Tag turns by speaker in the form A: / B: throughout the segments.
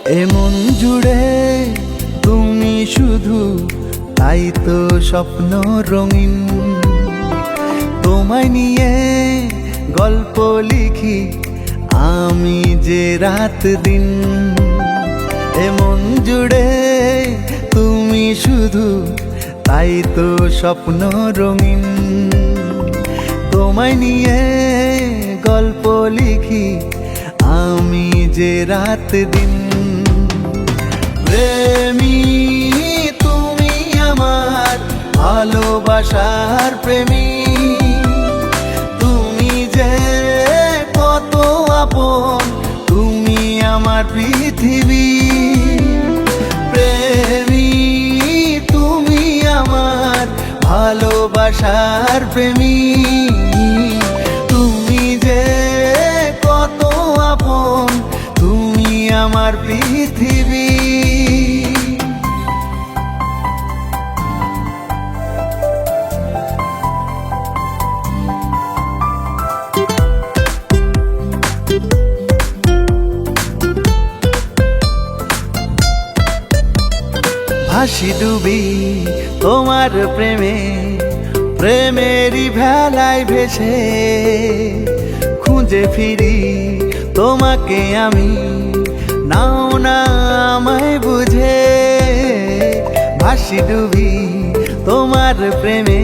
A: এমন জুড়ে তুমি শুধু, তাই তো স্বপ্ন রঙিন। তোমায় নিয়ে গল্প লিখি আমি যে রাত দিন। এমন জুড়ে তুমি শুধু, তাই তো স্বপ্ন রঙিন। তোমায় নিয়ে গল্প লিখি আমি যে রাত দিন। প্রেমী তুমি আমার ভালোবাসার প্রেমী, তুমি যে কত আপন, তুমি আমার পৃথিবী। প্রেমী তুমি আমার ভালোবাসার প্রেমী, তুমি যে কত আপন, তুমি আমার পৃথিবী। ভাসি ডুবি তোমার প্রেমে, প্রেমেরই ভেলায় ভেসে। খুঁজে ফিরি তোমাকে আমি, নাও না আমায় বুঝে। ভাসি ডুবি তোমার প্রেমে,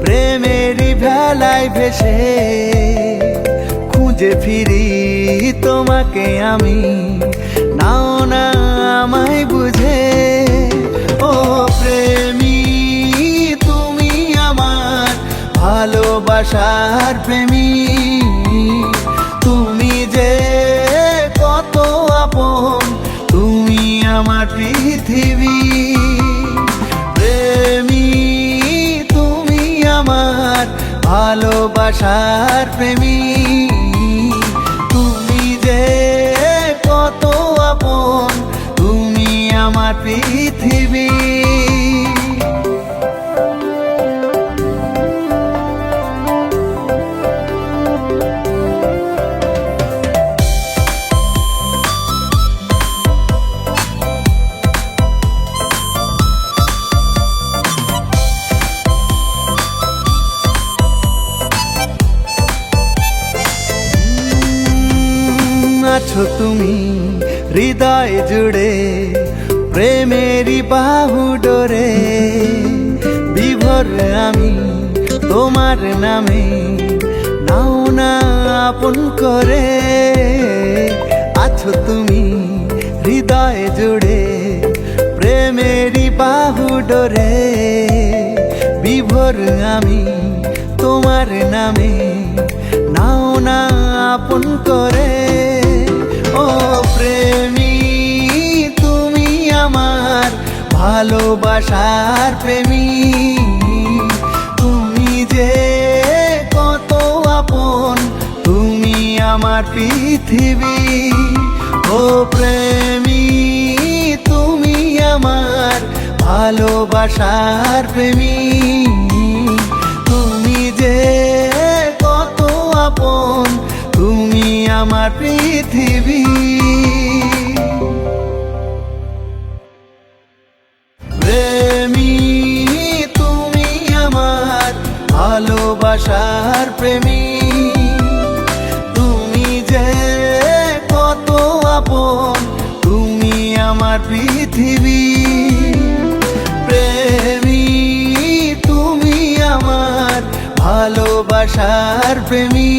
A: প্রেমেরই ভেলায় ভেসে। খুঁজে ফিরি তোমাকে আমি, নাও না আমায় বুঝে। ও প্রেমী তুমি আমার ভালোবাসার প্রেমী, তুমি যে কত আপন, তুমি আমার পৃথিবী। প্রেমী তুমি আমার ভালোবাসার প্রেমী, তুমি যে কত আপন, তুমি আমার পৃথিবী। আছো তুমি হৃদয় জুড়ে, প্রেমেরই বাহু ডোরে। বিভোর আমি তোমার নামে, নাও না আপন করে। আছো তুমি হৃদয় জুড়ে, প্রেমেরই বাহু ডোরে। বিভোর আমি তোমার নামে, নাও না আপন করে। ও প্রেমী তুমি আমার ভালোবাসার প্রেমী, তুমি যে কত আপন, তুমি আমার পৃথিবী। ও প্রেমী তুমি আমার ভালোবাসার প্রেমী, তুমি যে কত আপন, তুমি আমার পৃথিবী। প্রেমী তুমি আমার ভালোবাসার প্রেমী, তুমি যে কত আপন, তুমি আমার পৃথিবী। প্রেমী তুমি আমার ভালোবাসার প্রেমী।